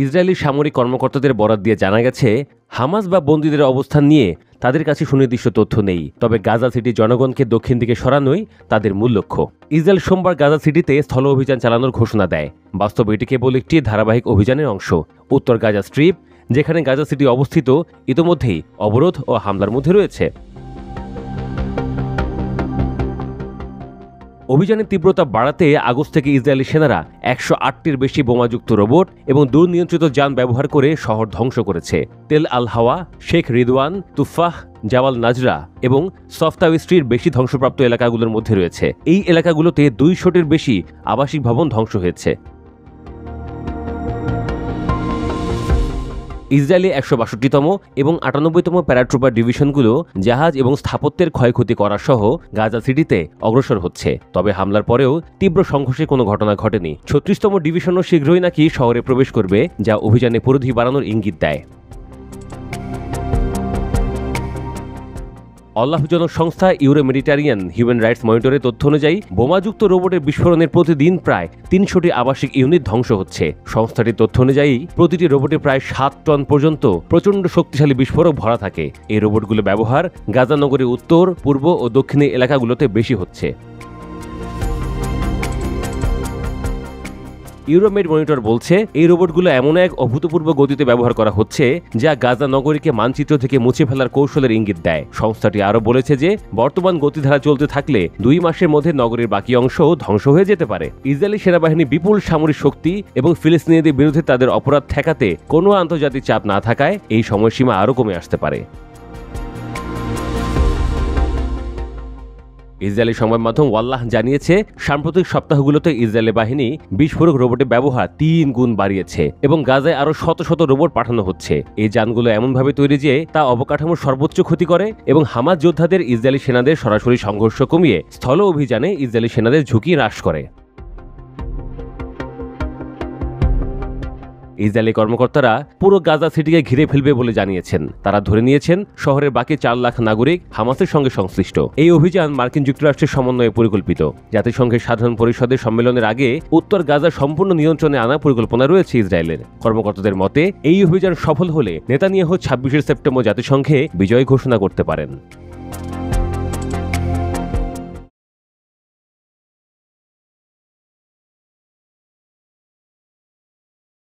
Israeli সামরিক কর্মকর্তাদের বরাত দিয়ে জানা গেছে, হামাস বা বন্দীদের অবস্থান নিয়ে তাদের কাছে সুনির্দিষ্ট তথ্য নেই, তবে গাজা সিটির জনগণকে দক্ষিণ দিকে সরানোই তাদের মূল লক্ষ্য। ইসরায়েল সোমবার গাজা সিটিতে স্থল অভিযান চালানোর ঘোষণা দেয়। বাস্তবে এটি কেবল একটি ধারাবাহিক অভিযানের অংশ। উত্তর গাজা স্ট্রিপ, যেখানে গাজা সিটি অবস্থিত, ইতোমধ্যেই অবরোধ ও হামলার মধ্যে রয়েছে। অভিযানের তীব্রতা বাড়াতে আগস্ট থেকে ইসরায়েলি সেনারা 108টির বেশি বোমাযুক্ত রোবট এবং দুর্নিয়ন্ত্রিত যান ব্যবহার করে শহর ধ্বংস করেছে। তেল আল হাওয়া, শেখ রিদওয়ান, তুফাহ, জাওয়াল নাজরা এবং সফতাওয়েস্ট্রির বেশি ধ্বংসপ্রাপ্ত এলাকাগুলোর মধ্যে রয়েছে। এই এলাকাগুলোতে 200টির বেশি আবাসিক ভবন ধ্বংস হয়েছে। ইসরায়েলি 162তম এবং 98তম প্যারাট্রুপার ডিভিশনগুলো জাহাজ এবং স্থাপত্যের ক্ষয়ক্ষতি করা সহ গাজা সিটিতে অগ্রসর হচ্ছে। তবে হামলার পরেও তীব্র সংঘর্ষে কোনো ঘটনা ঘটেনি। 36তম ডিভিশনও শীঘ্রই নাকি শহরে প্রবেশ করবে, যা অভিযানে পরিধি বাড়ানোর ইঙ্গিত দেয়। আল্লাহজনক সংস্থা ইউরো মেডিটেরিয়ান হিউম্যান রাইটস মনিটরের তথ্য অনুযায়ী বোমাযুক্ত রোবটের বিস্ফোরণের প্রতিদিন প্রায় 300টি আবাসিক ইউনিট ধ্বংস হচ্ছে। সংস্থাটির তথ্য অনুযায়ী প্রতিটি রোবটে প্রায় 7 টন পর্যন্ত প্রচণ্ড শক্তিশালী বিস্ফোরক ভরা থাকে। এই রোবটগুলো ব্যবহার গাজা নগরীর উত্তর, পূর্ব ও দক্ষিণে এলাকাগুলোতে বেশি হচ্ছে। ইউরোমেড মনিটর বলছে, এই রোবটগুলো এমন এক অভূতপূর্ব গতিতে ব্যবহার করা হচ্ছে যা গাজা নগরীকে মানচিত্র থেকে মুছে ফেলার কৌশলের ইঙ্গিত দেয়। সংস্থাটি আরও বলেছে যে বর্তমান গতিধারা চলতে থাকলে 2 মাসের মধ্যে নগরীর বাকি অংশ ধ্বংস হয়ে যেতে পারে। ইসরায়েলি সেনাবাহিনী বিপুল সামরিক শক্তি এবং ফিলিস্তিনিদের বিরুদ্ধে তাদের অপরাধ ঠেকাতে কোনো আন্তর্জাতিক চাপ না থাকায় এই সময়সীমা আরও কমে আসতে পারে। ইসরায়েলি সংবাদ মাধ্যম ওয়াল্লাহ জানিয়েছে, সাম্প্রতিক সপ্তাহগুলোতে ইসরায়েলি বাহিনী বিস্ফোরক রোবটের ব্যবহার 3 গুণ বাড়িয়েছে এবং গাজায় আরও শত শত রোবট পাঠানো হচ্ছে। এই যানগুলো এমনভাবে তৈরি যে তা অবকাঠামোর সর্বোচ্চ ক্ষতি করে এবং হামাস যোদ্ধাদের ইসরায়েলি সেনাদের সরাসরি সংঘর্ষ কমিয়ে স্থল অভিযানে ইসরায়েলি সেনাদের ঝুঁকি হ্রাস করে। ইসরায়েলি কর্মকর্তারা পুরো গাজা সিটিকে ঘিরে ফেলবে বলে জানিয়েছেন। তারা ধরে নিয়েছেন শহরের বাকি 4 লাখ নাগরিক হামাসের সঙ্গে সংশ্লিষ্ট। এই অভিযান মার্কিন যুক্তরাষ্ট্রের সমন্বয়ে পরিকল্পিত। জাতিসংঘের সাধারণ পরিষদের সম্মেলনের আগে উত্তর গাজা সম্পূর্ণ নিয়ন্ত্রণে আনার পরিকল্পনা রয়েছে ইসরায়েলের। কর্মকর্তাদের মতে, এই অভিযান সফল হলে নেতানিয়াহু 26শে সেপ্টেম্বর জাতিসংঘে বিজয় ঘোষণা করতে পারেন।